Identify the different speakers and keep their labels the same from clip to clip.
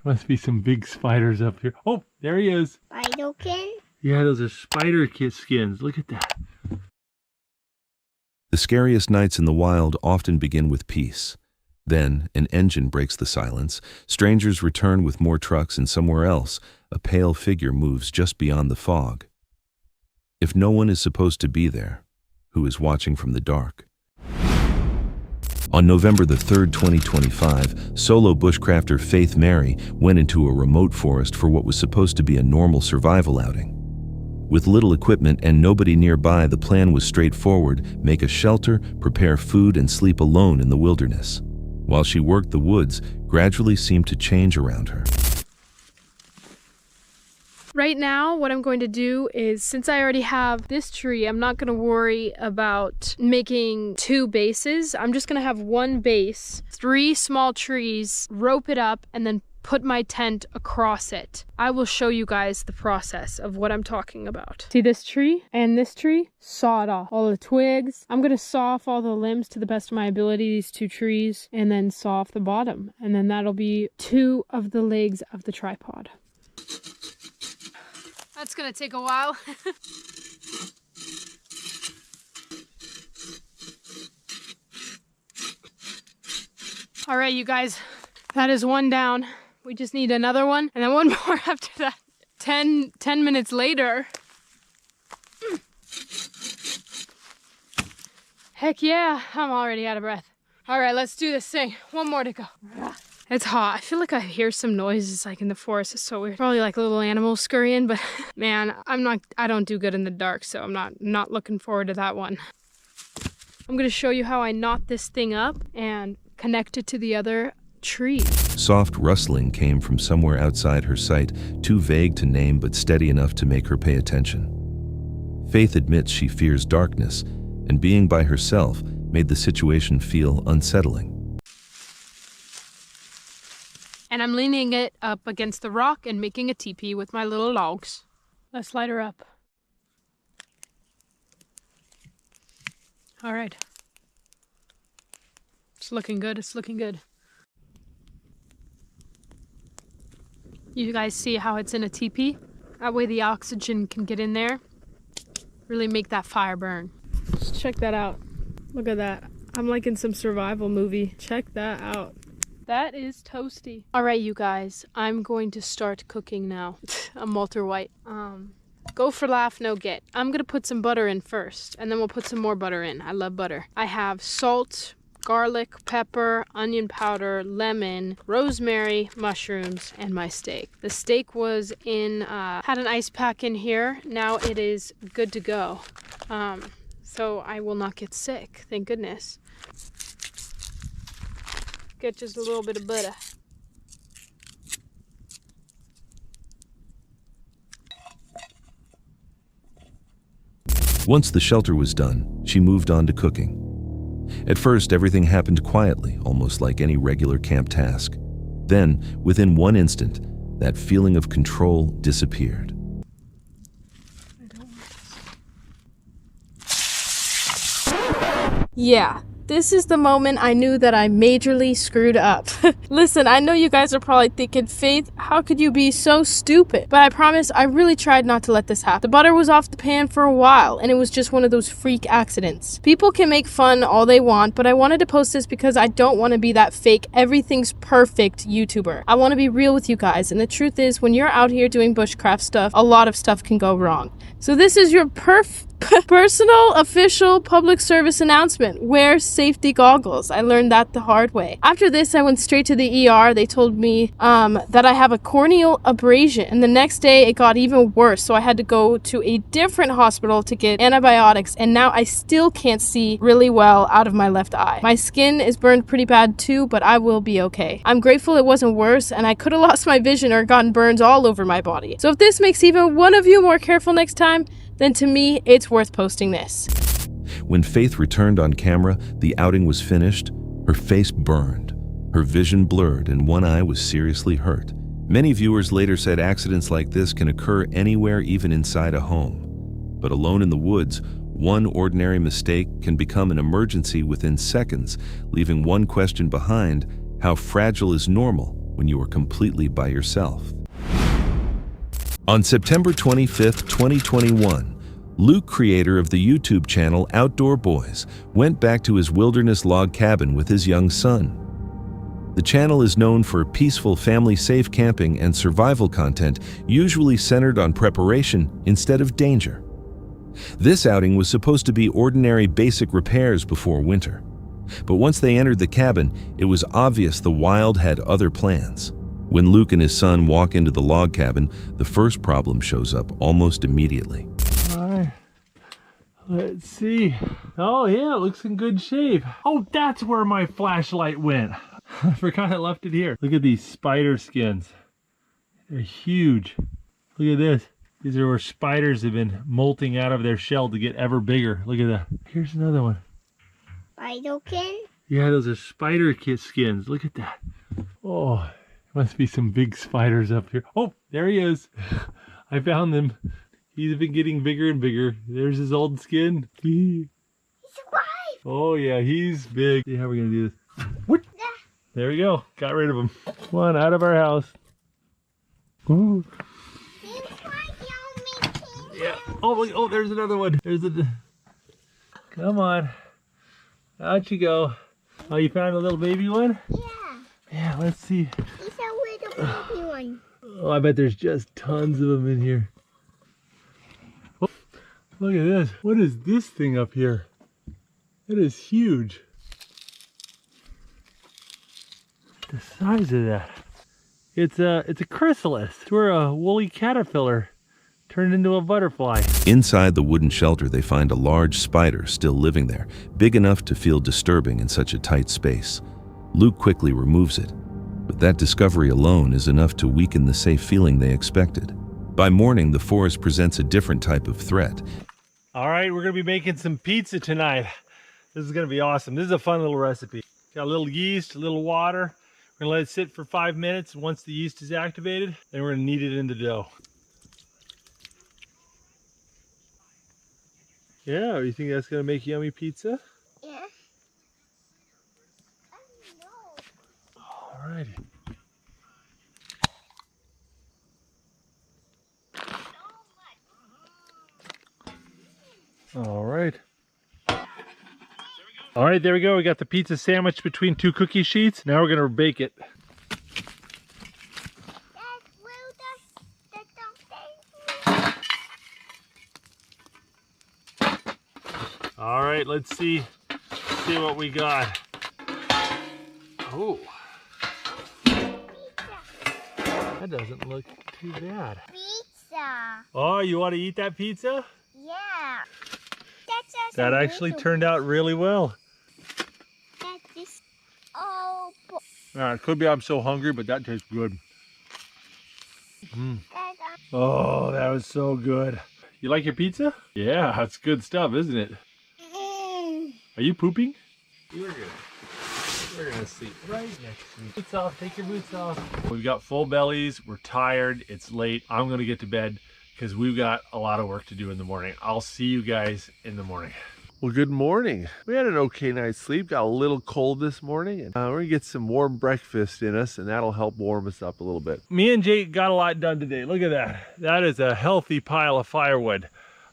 Speaker 1: Must be some big spiders up here. Oh, there he is.
Speaker 2: Spiderkin?
Speaker 1: Yeah, those are spider skins. Look at that.
Speaker 3: The scariest nights in the wild often begin with peace. Then, an engine breaks the silence, strangers return with more trucks, and somewhere else, a pale figure moves just beyond the fog. If no one is supposed to be there, who is watching from the dark? On November the 3rd, 2025, solo bushcrafter Faith Mary went into a remote forest for what was supposed to be a normal survival outing. With little equipment and nobody nearby, the plan was straightforward: make a shelter, prepare food, and sleep alone in the wilderness. While she worked, the woods gradually seemed to change around her.
Speaker 4: Right now, what I'm going to do is, since I already have this tree, I'm not going to worry about making 2 bases. I'm just going to have 1 base, 3 small trees, rope it up, and then put my tent across it. I will show you guys the process of what I'm talking about. See this tree and this tree? Saw it off. All the twigs. I'm going to saw off all the limbs to the best of my ability, these 2 trees, and then saw off the bottom. And then that'll be 2 of the legs of the tripod. That's gonna take a while. All right, you guys, that is 1 down. We just need another one, and then 1 more after that. 10 minutes later. Heck yeah, I'm already out of breath. All right, let's do this thing. 1 more to go. It's hot. I feel like I hear some noises like in the forest. It's so weird. Probably like little animals scurrying, but man, I don't do good in the dark, so I'm not looking forward to that one. I'm gonna show you how I knot this thing up and connect it to the other tree.
Speaker 3: Soft rustling came from somewhere outside her sight, too vague to name but steady enough to make her pay attention. Faith admits she fears darkness, and being by herself made the situation feel unsettling.
Speaker 4: And I'm leaning it up against the rock and making a teepee with my little logs. Let's light her up. All right. It's looking good, it's looking good. You guys see how it's in a teepee? That way the oxygen can get in there. Really make that fire burn. Just check that out. Look at that. I'm like in some survival movie. Check that out. That is toasty. All right, you guys, I'm going to start cooking now. I'm Walter White. Go for laugh, no get. I'm gonna put some butter in first, and then we'll put some more butter in. I love butter. I have salt, garlic, pepper, onion powder, lemon, rosemary, mushrooms, and my steak. The steak was in, had an ice pack in here. Now it is good to go. So I will not get sick, thank goodness. Get just a little bit of butter.
Speaker 3: Once the shelter was done, she moved on to cooking. At first, everything happened quietly, almost like any regular camp task. Then, within 1 instant, that feeling of control disappeared.
Speaker 4: Yeah, this is the moment I knew that I majorly screwed up. Listen, I know you guys are probably thinking, Faith, how could you be so stupid? But I promise I really tried not to let this happen. The butter was off the pan for a while, and it was just one of those freak accidents. People can make fun all they want, but I wanted to post this because I don't want to be that fake, everything's perfect YouTuber. I want to be real with you guys, and the truth is, when you're out here doing bushcraft stuff, a lot of stuff can go wrong. So this is your personal official public service announcement. Wear safety goggles. I learned that the hard way. After this, I went straight to the ER. They told me that I have a corneal abrasion, and the next day it got even worse, so I had to go to a different hospital to get antibiotics, and now I still can't see really well out of my left eye. My skin is burned pretty bad too, but I will be okay. I'm grateful it wasn't worse, and I could have lost my vision or gotten burns all over my body. So if this makes even one of you more careful next time, then to me, it's worth posting this.
Speaker 3: When Faith returned on camera, the outing was finished. Her face burned, her vision blurred, and 1 eye was seriously hurt. Many viewers later said accidents like this can occur anywhere, even inside a home. But alone in the woods, 1 ordinary mistake can become an emergency within seconds, leaving 1 question behind: how fragile is normal when you are completely by yourself. On September 25, 2021, Luke, creator of the YouTube channel Outdoor Boys, went back to his wilderness log cabin with his young son. The channel is known for peaceful family-safe camping and survival content, usually centered on preparation instead of danger. This outing was supposed to be ordinary basic repairs before winter. But once they entered the cabin, it was obvious the Wild had other plans. When Luke and his son walk into the log cabin, the first problem shows up almost immediately.
Speaker 1: All right. Let's see. Oh yeah, it looks in good shape. Oh, that's where my flashlight went. I forgot I left it here. Look at these spider skins. They're huge. Look at this. These are where spiders have been molting out of their shell to get ever bigger. Look at that. Here's another one.
Speaker 2: Spiderkin?
Speaker 1: Yeah, those are spider skins. Look at that. Oh, must be some big spiders up here. Oh, there he is. I found them. He's been getting bigger and bigger. There's his old skin.
Speaker 2: He's alive!
Speaker 1: Oh yeah, he's big. See how we're gonna do this. What? There we go. Got rid of him. One out of our house. Ooh. Yeah. Oh, there's another one. Come on. Out you go. Oh, you found a little baby one?
Speaker 2: Yeah.
Speaker 1: Yeah, let's see.
Speaker 2: He's a little baby one.
Speaker 1: Oh, I bet there's just tons of them in here. Oh, look at this. What is this thing up here? That is huge. The size of that. It's a chrysalis. It's where a woolly caterpillar turned into a butterfly.
Speaker 3: Inside the wooden shelter, they find a large spider still living there, big enough to feel disturbing in such a tight space. Luke quickly removes it, but that discovery alone is enough to weaken the safe feeling they expected. By morning, the forest presents a different type of threat.
Speaker 1: All right, we're gonna be making some pizza tonight. This is gonna be awesome. This is a fun little recipe. Got a little yeast, a little water. We're gonna let it sit for 5 minutes. Once the yeast is activated, then we're gonna knead it into dough. Yeah, you think that's gonna make yummy pizza?
Speaker 2: Yeah.
Speaker 1: All righty. All right. All right, there we go. We got the pizza sandwich between two cookie sheets. Now we're gonna bake it. All right, let's see what we got. Oh, that doesn't look too bad.
Speaker 2: Pizza.
Speaker 1: Oh, you want to eat that pizza?
Speaker 2: Yeah.
Speaker 1: That actually turned out really well.
Speaker 2: That is all.
Speaker 1: It could be I'm so hungry, but that tastes good. Oh, that was so good. You like your pizza? Yeah, that's good stuff, isn't it? Are you pooping? We're gonna sleep right next to you. Boots off, take your boots off. We've got full bellies, we're tired, it's late. I'm gonna get to bed because we've got a lot of work to do in the morning. I'll see you guys in the morning.
Speaker 5: Well, good morning. We had an okay night's sleep. Got a little cold this morning, and we're gonna get some warm breakfast in us, and that'll help warm us up a little bit.
Speaker 1: Me and Jake got a lot done today. Look at that. That is a healthy pile of firewood.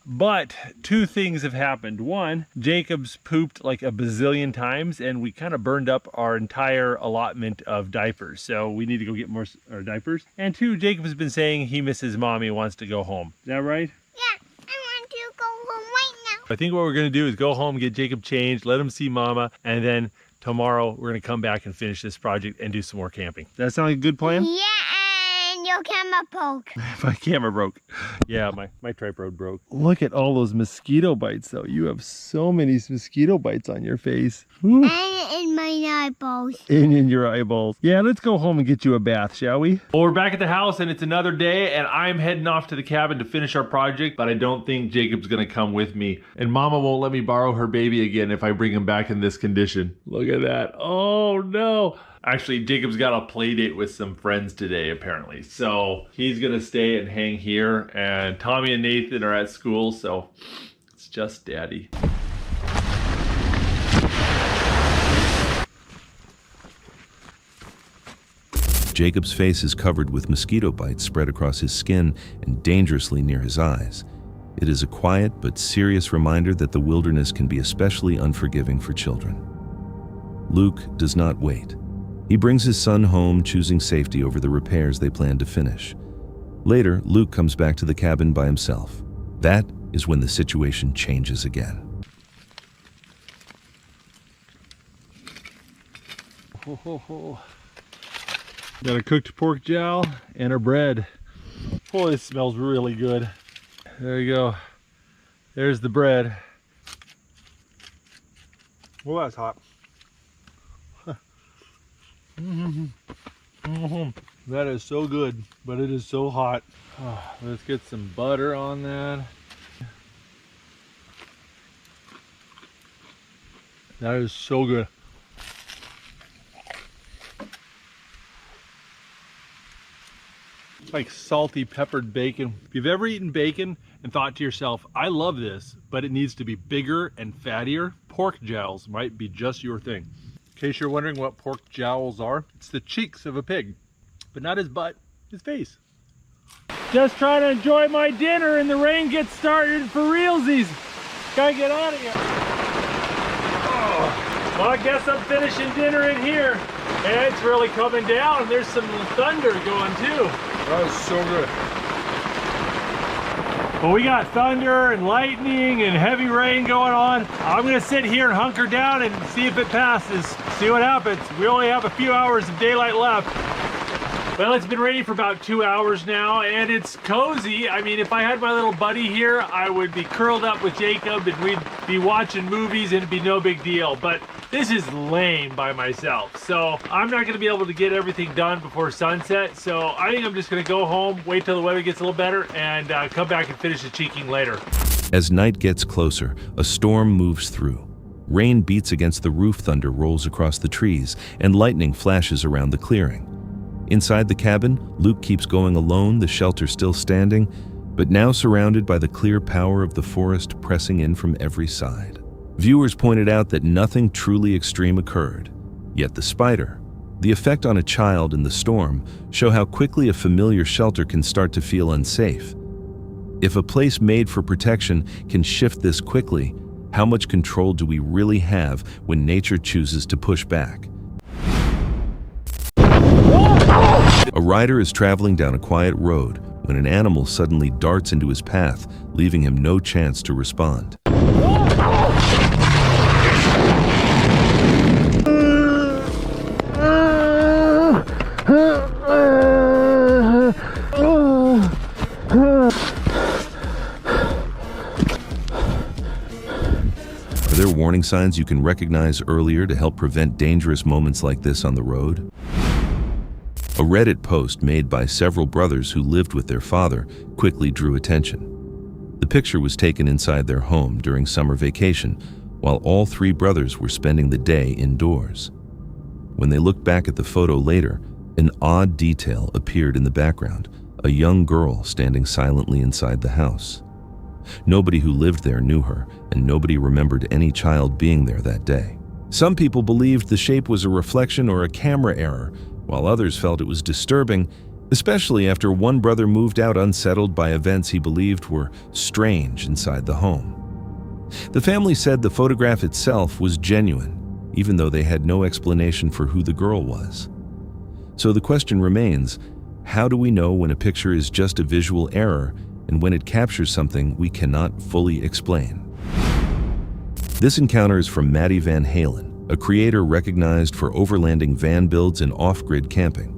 Speaker 1: But two things have happened. One, Jacob's pooped like a bazillion times, and we kind of burned up our entire allotment of diapers. So we need to go get more diapers. And two, Jacob has been saying he misses mommy and wants to go home. Is that right?
Speaker 2: Yeah, I want to go home right now.
Speaker 1: I think what we're going to do is go home, get Jacob changed, let him see mama, and then tomorrow we're going to come back and finish this project and do some more camping. Does that sound like a good plan?
Speaker 2: Yeah, and your camera broke.
Speaker 1: My camera broke. Yeah, my tripod broke. Look at all those mosquito bites, though. You have so many mosquito bites on your face. Woo.
Speaker 2: And in my eyeballs.
Speaker 1: And in your eyeballs. Yeah, let's go home and get you a bath, shall we? Well, we're back at the house, and it's another day, and I'm heading off to the cabin to finish our project, but I don't think Jacob's gonna come with me. And Mama won't let me borrow her baby again if I bring him back in this condition. Look at that. Oh, no. Actually, Jacob's got a play date with some friends today, apparently. So he's gonna stay and hang here, and Tommy and Nathan are at school, so it's just Daddy.
Speaker 3: Jacob's face is covered with mosquito bites spread across his skin and dangerously near his eyes. It is a quiet but serious reminder that the wilderness can be especially unforgiving for children. Luke does not wait. He brings his son home, choosing safety over the repairs they plan to finish. Later, Luke comes back to the cabin by himself. That is when the situation changes again.
Speaker 1: Got a cooked pork jowl and our bread. Boy, this smells really good. There you go. There's the bread. Well, that's hot. That is so good, but it is so hot. Oh, let's get some butter on that. That is so good. It's like salty peppered bacon. If you've ever eaten bacon and thought to yourself, I love this, but it needs to be bigger and fattier, pork jowls might be just your thing. In case you're wondering what pork jowls are, it's the cheeks of a pig, but not his butt, his face. Just trying to enjoy my dinner and the rain gets started for realsies. Gotta get out of here. Oh, well, I guess I'm finishing dinner in here. And it's really coming down. There's some thunder going too. That was so good. Well, we got thunder and lightning and heavy rain going on. I'm gonna sit here and hunker down and see if it passes. See what happens. We only have a few hours of daylight left. Well, it's been raining for about 2 hours now, and it's cozy. I mean, if I had my little buddy here, I would be curled up with Jacob, and we'd be watching movies, and it'd be no big deal. But this is lame by myself, so I'm not gonna be able to get everything done before sunset. So I think I'm just gonna go home, wait till the weather gets a little better, and come back and finish the cheeking later.
Speaker 3: As night gets closer, a storm moves through. Rain beats against the roof, thunder rolls across the trees, and lightning flashes around the clearing. Inside the cabin, Luke keeps going alone, the shelter still standing, but now surrounded by the clear power of the forest pressing in from every side. Viewers pointed out that nothing truly extreme occurred, yet the spider, the effect on a child in the storm, show how quickly a familiar shelter can start to feel unsafe. If a place made for protection can shift this quickly, how much control do we really have when nature chooses to push back? A rider is traveling down a quiet road when an animal suddenly darts into his path, leaving him no chance to respond. Are there warning signs you can recognize earlier to help prevent dangerous moments like this on the road? A Reddit post made by several brothers who lived with their father quickly drew attention. The picture was taken inside their home during summer vacation, while all three brothers were spending the day indoors. When they looked back at the photo later, an odd detail appeared in the background, a young girl standing silently inside the house. Nobody who lived there knew her, and nobody remembered any child being there that day. Some people believed the shape was a reflection or a camera error, while others felt it was disturbing, especially after one brother moved out unsettled by events he believed were strange inside the home. The family said the photograph itself was genuine, even though they had no explanation for who the girl was. So the question remains, how do we know when a picture is just a visual error and when it captures something we cannot fully explain? This encounter is from Maddie Van Halen, a creator recognized for overlanding van builds and off-grid camping.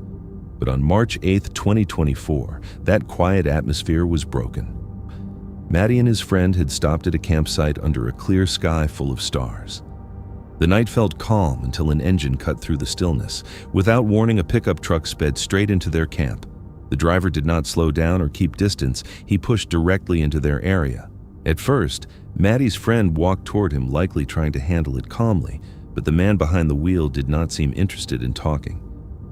Speaker 3: But on March 8, 2024, that quiet atmosphere was broken. Maddie and his friend had stopped at a campsite under a clear sky full of stars. The night felt calm until an engine cut through the stillness. Without warning, a pickup truck sped straight into their camp. The driver did not slow down or keep distance. He pushed directly into their area. At first, Maddie's friend walked toward him, likely trying to handle it calmly, but the man behind the wheel did not seem interested in talking.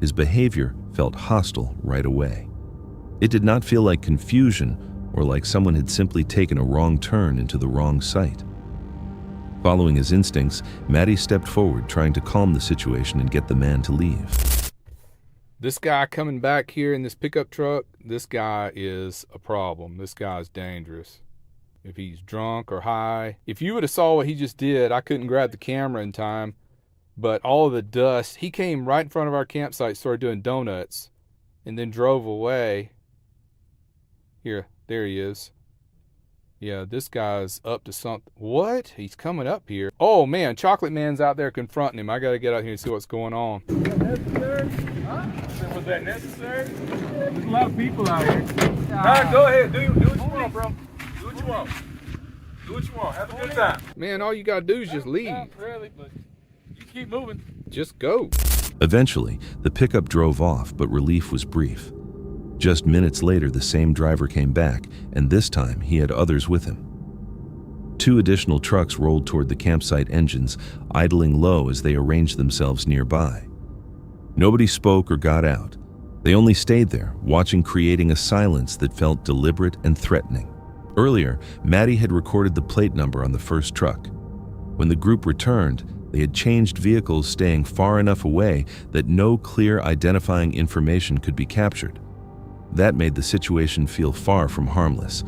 Speaker 3: His behavior felt hostile right away. It did not feel like confusion or like someone had simply taken a wrong turn into the wrong site. Following his instincts, Maddie stepped forward, trying to calm the situation and get the man to leave.
Speaker 6: This guy coming back here in this pickup truck, this guy is a problem. This guy's dangerous. If he's drunk or high. If you would have saw what he just did, I couldn't grab the camera in time, but all of the dust, he came right in front of our campsite, started doing donuts, and then drove away. Here, there he is. Yeah, this guy's up to something. What? He's coming up here. Oh man, Chocolate Man's out there confronting him. I gotta get out here and see what's going on.
Speaker 7: Was that necessary? Huh? Was that necessary? There's a lot of people out here. Nah, go ahead. Do what you want, bro. Do what you want. Do what you want. Have a good time.
Speaker 6: Man, all you gotta do is just leave.
Speaker 7: Not really, but you keep moving.
Speaker 6: Just go.
Speaker 3: Eventually, the pickup drove off, but relief was brief. Just minutes later, the same driver came back, and this time he had others with him. 2 additional trucks rolled toward the campsite engines, idling low as they arranged themselves nearby. Nobody spoke or got out. They only stayed there, watching, creating a silence that felt deliberate and threatening. Earlier, Maddie had recorded the plate number on the first truck. When the group returned, they had changed vehicles, staying far enough away that no clear identifying information could be captured. That made the situation feel far from harmless.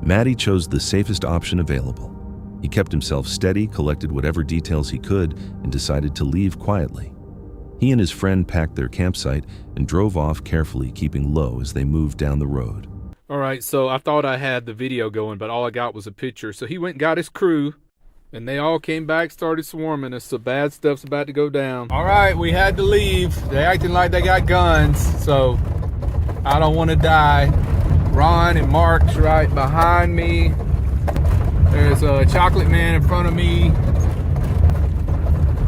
Speaker 3: Maddie chose the safest option available. He kept himself steady, collected whatever details he could, and decided to leave quietly. He and his friend packed their campsite and drove off carefully, keeping low as they moved down the road.
Speaker 6: All right, so I thought I had the video going, but all I got was a picture. So he went and got his crew, and they all came back, started swarming us. So bad stuff's about to go down. All right, we had to leave. They acting like they got guns, so I don't want to die. Ron and Mark's right behind me. There's a Chocolate Man in front of me.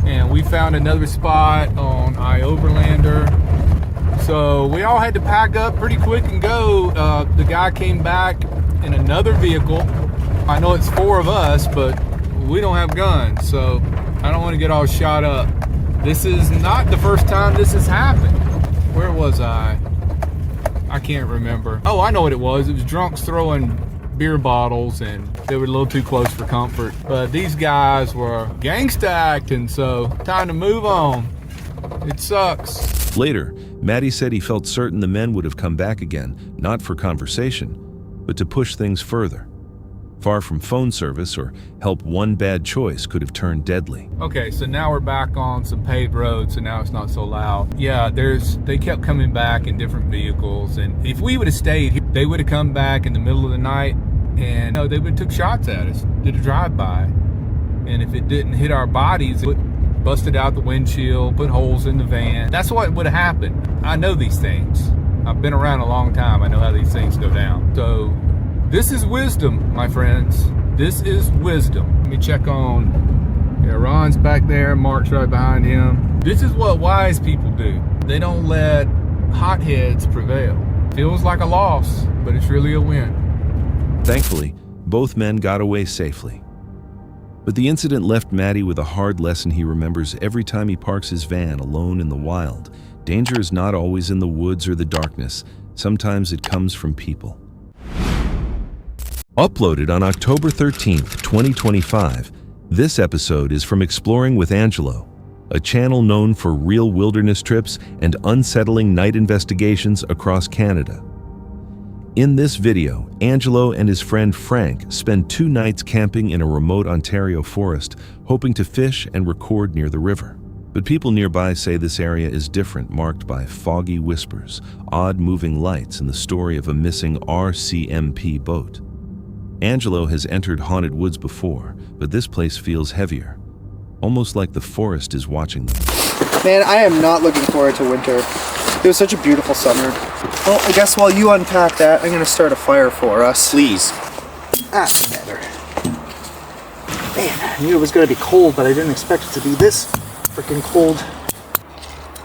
Speaker 6: And we found another spot on Overlander. So we all had to pack up pretty quick and go. The guy came back in another vehicle. I know it's 4 of us, but we don't have guns, so I don't want to get all shot up. This is not the first time this has happened. Where was I? I can't remember. Oh, I know what it was. It was drunks throwing beer bottles, and they were a little too close for comfort. But these guys were gangsta acting, so time to move on. It sucks.
Speaker 3: Later, Maddie said he felt certain the men would have come back again, not for conversation, but to push things further. Far from phone service or help, one bad choice could have turned deadly.
Speaker 6: Okay, so now we're back on some paved roads, so now it's not so loud. Yeah, they kept coming back in different vehicles, and if we would have stayed, they would have come back in the middle of the night, and they would have took shots at us, did a drive-by. And if it didn't hit our bodies, it busted out the windshield, put holes in the van. That's what would have happened. I know these things. I've been around a long time. I know how these things go down. So this is wisdom, my friends. This is wisdom. Let me check on, yeah, Ron's back there, Mark's right behind him. This is what wise people do. They don't let hotheads prevail. Feels like a loss, but it's really a win.
Speaker 3: Thankfully, both men got away safely. But the incident left Maddie with a hard lesson he remembers every time he parks his van alone in the wild. Danger is not always in the woods or the darkness. Sometimes it comes from people. Uploaded on October 13th, 2025, this episode is from Exploring with Angelo, a channel known for real wilderness trips and unsettling night investigations across Canada. In this video, Angelo and his friend Frank spend 2 nights camping in a remote Ontario forest, hoping to fish and record near the river. But people nearby say this area is different, marked by foggy whispers, odd moving lights, and the story of a missing RCMP boat. Angelo has entered haunted woods before, but this place feels heavier, almost like the forest is watching them.
Speaker 8: Man, I am not looking forward to winter. It was such a beautiful summer. Well, I guess while you unpack that, I'm gonna start a fire for us.
Speaker 9: Please.
Speaker 8: That's better. Man, I knew it was gonna be cold, but I didn't expect it to be this freaking cold.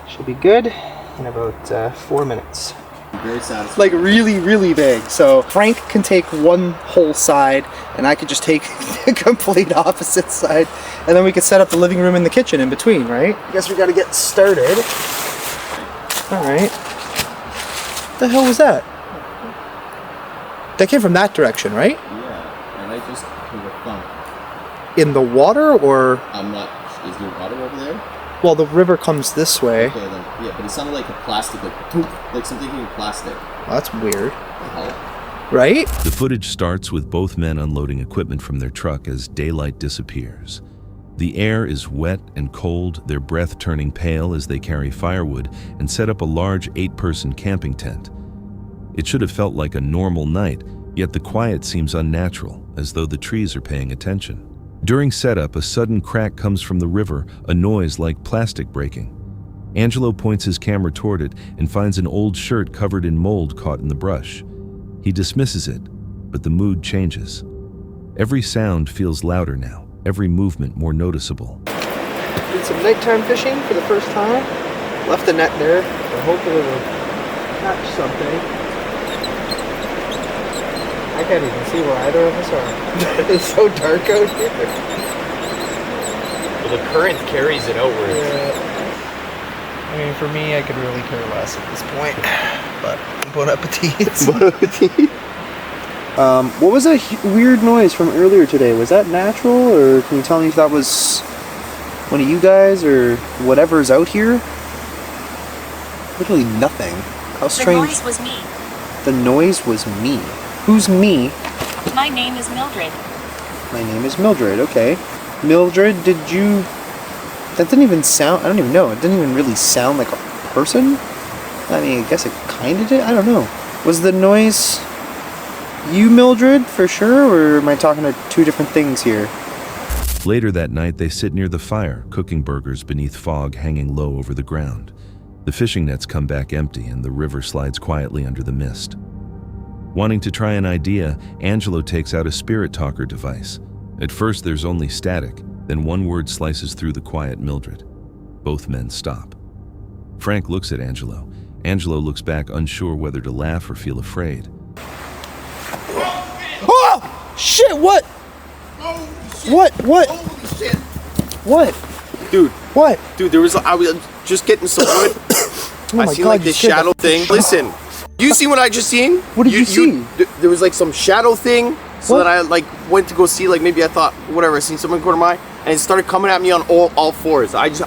Speaker 8: Should be good in about 4 minutes.
Speaker 9: Very satisfying.
Speaker 8: Like really, really big. So Frank can take one whole side, and I could just take the complete opposite side, and then we could set up the living room and the kitchen in between, right? I guess we gotta get started. All right. What the hell was that? That came from that direction, right?
Speaker 9: Yeah, and I just heard a thump.
Speaker 8: In the water, or?
Speaker 9: I'm not. Is there water over there?
Speaker 8: Well, the river comes this way.
Speaker 9: Okay, then. Yeah, but it sounded like a plastic, like something hitting plastic.
Speaker 8: Well, that's weird.
Speaker 9: What the hell?
Speaker 8: Right?
Speaker 3: The footage starts with both men unloading equipment from their truck as daylight disappears. The air is wet and cold, their breath turning pale as they carry firewood and set up a large 8-person camping tent. It should have felt like a normal night, yet the quiet seems unnatural, as though the trees are paying attention. During setup, a sudden crack comes from the river, a noise like plastic breaking. Angelo points his camera toward it and finds an old shirt covered in mold caught in the brush. He dismisses it, but the mood changes. Every sound feels louder now, every movement more noticeable.
Speaker 8: Did some nighttime fishing for the first time. Left the net there. I hope it will catch something. I can't even see where either of us are. It's so dark out here.
Speaker 10: Well, the current carries it outwards.
Speaker 8: Yeah. I mean, for me, I could really care less at this point. But bon appetit. Bon appetit. What was that weird noise from earlier today? Was that natural, or can you tell me if that was one of you guys or whatever's out here? Literally nothing. How strange.
Speaker 11: The noise was me.
Speaker 8: The noise was me. Who's me?
Speaker 11: My name is Mildred.
Speaker 8: My name is Mildred, okay. Mildred, did you... That didn't even sound... I don't even know. It didn't even really sound like a person? I mean, I guess it kind of did. I don't know. Was the noise... you, Mildred, for sure? Or am I talking to two different things here?
Speaker 3: Later that night, they sit near the fire, cooking burgers beneath fog hanging low over the ground. The fishing nets come back empty and the river slides quietly under the mist. Wanting to try an idea, Angelo takes out a spirit talker device. At first there's only static, then one word slices through the quiet Mildred. Both men stop. Frank looks at Angelo. Angelo looks back unsure whether to laugh or feel afraid.
Speaker 8: Oh! Shit, what? What?
Speaker 10: Holy shit.
Speaker 8: What?
Speaker 10: Dude.
Speaker 8: What?
Speaker 10: Dude, I was just getting some wood.
Speaker 8: Oh
Speaker 10: I seen like this shadow thing. Listen, you see what I just seen?
Speaker 8: What did you see?
Speaker 10: There was like some shadow thing. So
Speaker 8: What?
Speaker 10: that I like went to go see, like maybe I thought, whatever, I seen someone go to my, and it started coming at me on all fours. I just...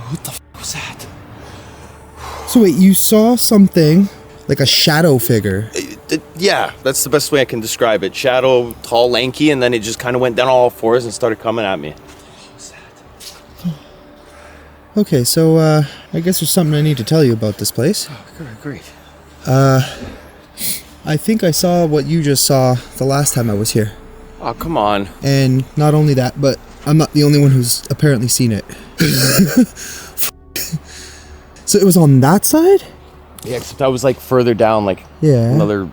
Speaker 10: What the f was that?
Speaker 8: So wait, you saw something, like a shadow figure.
Speaker 10: Yeah, that's the best way I can describe it. Shadow, tall, lanky, and then it just kind of went down all fours and started coming at me. What was that?
Speaker 8: Okay, so I guess there's something I need to tell you about this place.
Speaker 10: Oh, great.
Speaker 8: I think I saw what you just saw the last time I was here.
Speaker 10: Oh, come on.
Speaker 8: And not only that, but I'm not the only one who's apparently seen it. So it was on that side?
Speaker 10: Yeah, except I was like further down, like another,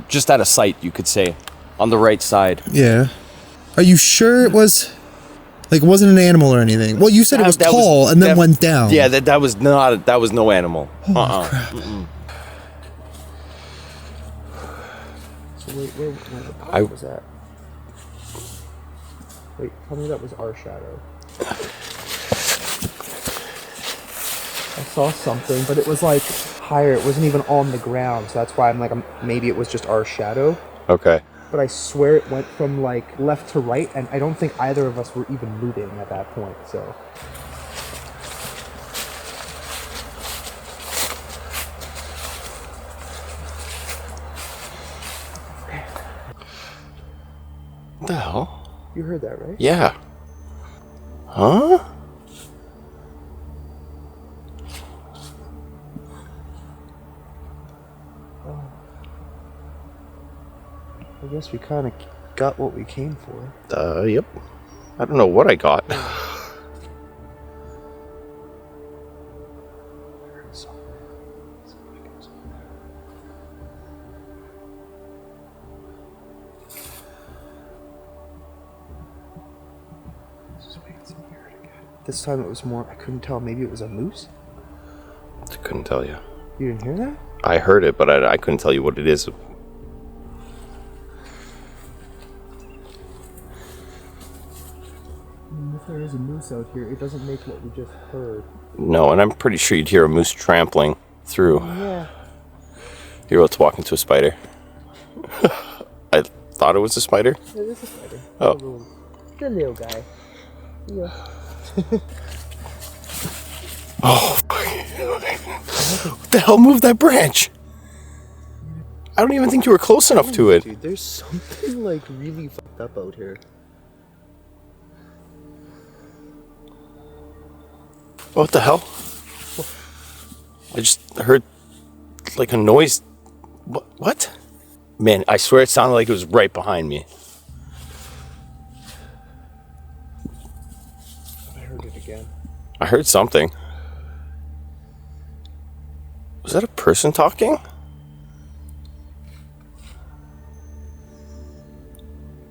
Speaker 10: just out of sight, you could say, on the right side.
Speaker 8: Yeah. Are you sure it was, like, it wasn't an animal or anything? Well, you said it was tall and then went down.
Speaker 10: Yeah, that was no animal.
Speaker 8: Holy crap.
Speaker 10: Mm-mm.
Speaker 8: So wait, where was that? Wait, tell me that was our shadow. I saw something, but it was like higher. It wasn't even on the ground, so that's why I'm like, maybe it was just our shadow.
Speaker 10: Okay.
Speaker 8: But I swear it went from like left to right, and I don't think either of us were even moving at that point, so.
Speaker 10: What the hell?
Speaker 8: You heard that, right?
Speaker 10: Yeah. Huh?
Speaker 8: I guess we kind of got what we came for.
Speaker 10: Yep. I don't know what I got.
Speaker 8: This time it was more, I couldn't tell, maybe it was a moose?
Speaker 10: I couldn't tell you.
Speaker 8: You didn't hear that?
Speaker 10: I heard it, but I couldn't tell you what it is.
Speaker 8: If there is a moose out here, it doesn't make what we just heard.
Speaker 10: No, and I'm pretty sure you'd hear a moose trampling through.
Speaker 8: Yeah.
Speaker 10: Here, let's walk into a spider. I thought it was a spider.
Speaker 8: It is a spider.
Speaker 10: Oh.
Speaker 8: Good little guy. Yeah.
Speaker 10: Oh, what the hell moved that branch? I don't even think you were close enough to it.
Speaker 8: Dude, there's something like really fucked up out here.
Speaker 10: What the hell? I just heard like a noise. What? Man, I swear it sounded like it was right behind me.
Speaker 8: I heard it again.
Speaker 10: I heard something. Was that a person talking?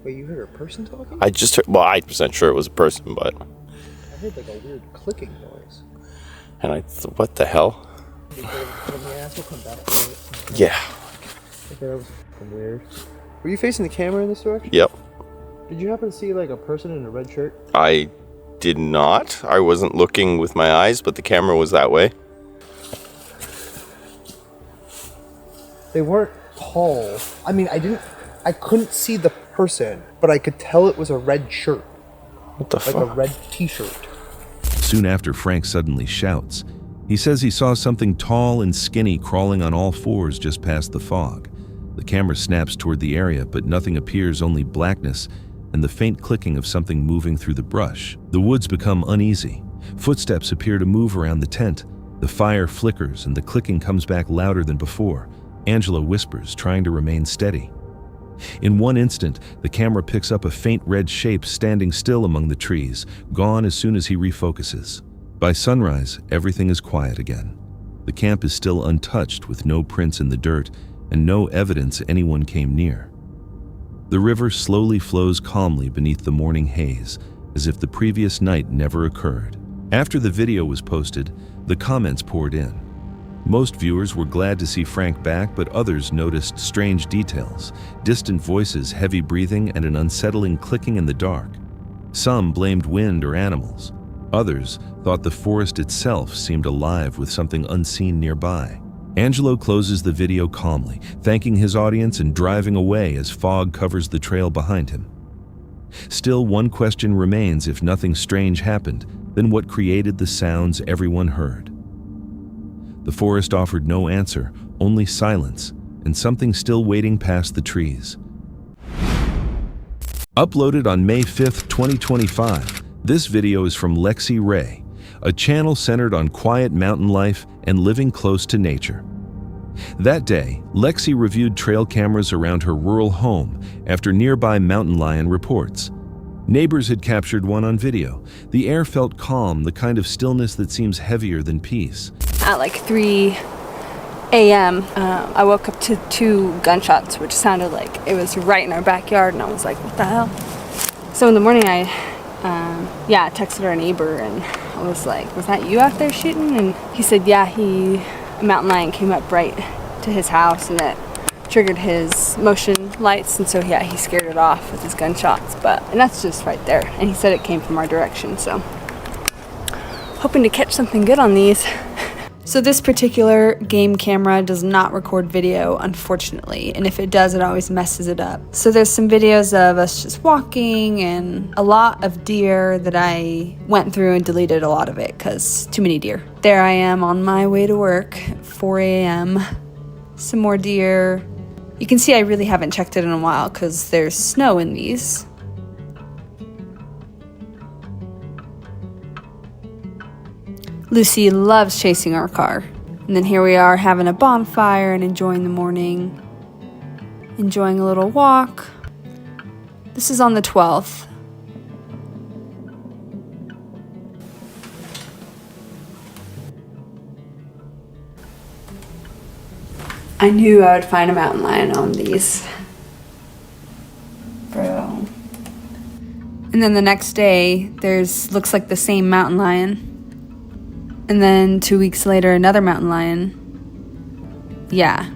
Speaker 8: Wait, you heard a person talking?
Speaker 10: I just heard, well, I'm % sure it was a person, but.
Speaker 8: I heard like a weird clicking noise.
Speaker 10: And what the hell? Yeah.
Speaker 8: Okay, that was fucking weird. Were you facing the camera in this direction?
Speaker 10: Yep.
Speaker 8: Did you happen to see like a person in a red shirt?
Speaker 10: I did not. I wasn't looking with my eyes, but the camera was that way.
Speaker 8: They weren't tall. I mean, I couldn't see the person, but I could tell it was a red shirt.
Speaker 10: What the fuck?
Speaker 8: Like a red t-shirt.
Speaker 3: Soon after, Frank suddenly shouts. He says he saw something tall and skinny crawling on all fours just past the fog. The camera snaps toward the area, but nothing appears, only blackness and the faint clicking of something moving through the brush. The woods become uneasy. Footsteps appear to move around the tent. The fire flickers and the clicking comes back louder than before. Angela whispers, trying to remain steady. In one instant, the camera picks up a faint red shape standing still among the trees, gone as soon as he refocuses. By sunrise, everything is quiet again. The camp is still untouched, with no prints in the dirt and no evidence anyone came near. The river slowly flows calmly beneath the morning haze, as if the previous night never occurred. After the video was posted, the comments poured in. Most viewers were glad to see Frank back, but others noticed strange details, distant voices, heavy breathing, and an unsettling clicking in the dark. Some blamed wind or animals. Others thought the forest itself seemed alive with something unseen nearby. Angelo closes the video calmly, thanking his audience and driving away as fog covers the trail behind him. Still, one question remains: if nothing strange happened, then what created the sounds everyone heard? The forest offered no answer, only silence, and something still waiting past the trees. Uploaded on May 5th, 2025, this video is from Lexi Ray, a channel centered on quiet mountain life and living close to nature. That day, Lexi reviewed trail cameras around her rural home after nearby mountain lion reports. Neighbors had captured one on video. The air felt calm, the kind of stillness that seems heavier than peace.
Speaker 12: At like 3 a.m., I woke up to 2 gunshots, which sounded like it was right in our backyard, and I was like, what the hell? So in the morning, I texted our neighbor, and I was like, was that you out there shooting? And he said, yeah, a mountain lion came up right to his house, and it triggered his motion lights, and so he scared it off with his gunshots. And that's just right there, and he said it came from our direction, so hoping to catch something good on these. So this particular game camera does not record video, unfortunately, and if it does, it always messes it up. So there's some videos of us just walking and a lot of deer that I went through and deleted a lot of it because too many deer. There I am on my way to work at 4 a.m. Some more deer. You can see I really haven't checked it in a while because there's snow in these. Lucy loves chasing our car. And then here we are having a bonfire and enjoying the morning. Enjoying a little walk. This is on the 12th. I knew I would find a mountain lion on these. Bro. And then the next day, looks like the same mountain lion. And then 2 weeks later, another mountain lion. Yeah.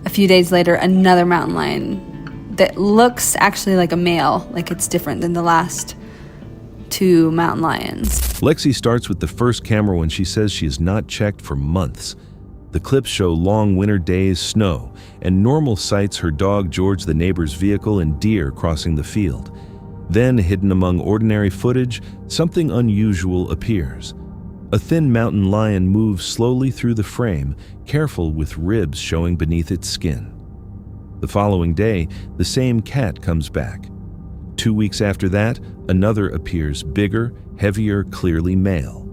Speaker 12: A few days later, another mountain lion that looks actually like a male, like it's different than the last 2 mountain lions.
Speaker 3: Lexi starts with the first camera when she says she has not checked for months. The clips show long winter days, snow, and normal sights: her dog George, the neighbor's vehicle, and deer crossing the field. Then, hidden among ordinary footage, something unusual appears. A thin mountain lion moves slowly through the frame, careful with ribs showing beneath its skin. The following day, the same cat comes back. 2 weeks after that, another appears, bigger, heavier, clearly male.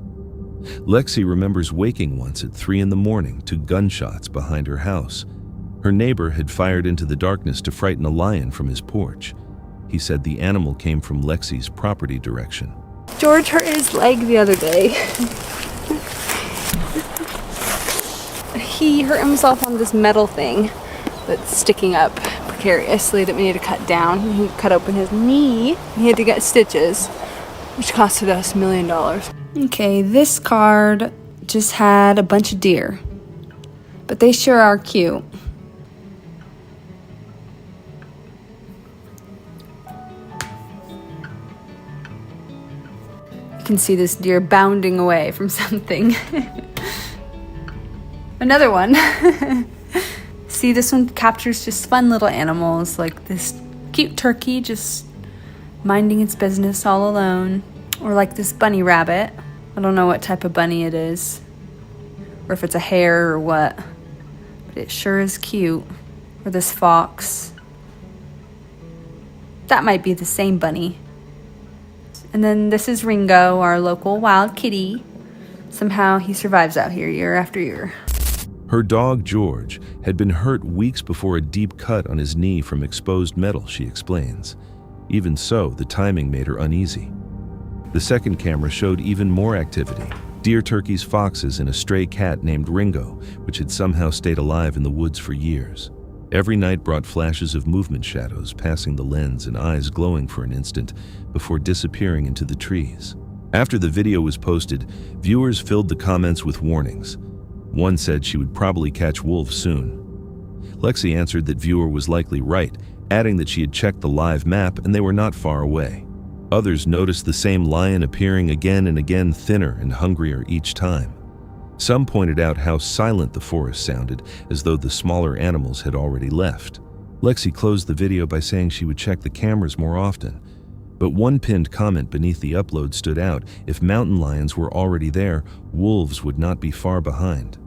Speaker 3: Lexi remembers waking once at 3 in the morning to gunshots behind her house. Her neighbor had fired into the darkness to frighten a lion from his porch. He said the animal came from Lexi's property direction.
Speaker 12: George hurt his leg the other day. He hurt himself on this metal thing that's sticking up precariously that we need to cut down. He cut open his knee. He had to get stitches, which costed us $1 million. Okay, this card just had a bunch of deer, but they sure are cute. You can see this deer bounding away from something. Another one. See, this one captures just fun little animals, like this cute turkey just minding its business all alone. Or like this bunny rabbit. I don't know what type of bunny it is, or if it's a hare or what, but it sure is cute. Or this fox. That might be the same bunny. And then this is Ringo, our local wild kitty. Somehow he survives out here year after year.
Speaker 3: Her dog, George, had been hurt weeks before a deep cut on his knee from exposed metal, she explains. Even so, the timing made her uneasy. The second camera showed even more activity. Deer, turkeys, foxes, and a stray cat named Ringo, which had somehow stayed alive in the woods for years. Every night brought flashes of movement shadows passing the lens and eyes glowing for an instant before disappearing into the trees. After the video was posted, viewers filled the comments with warnings. One said she would probably catch wolves soon. Lexi answered that viewer was likely right, adding that she had checked the live map and they were not far away. Others noticed the same lion appearing again and again, thinner and hungrier each time. Some pointed out how silent the forest sounded, as though the smaller animals had already left. Lexi closed the video by saying she would check the cameras more often. But one pinned comment beneath the upload stood out. If mountain lions were already there, wolves would not be far behind.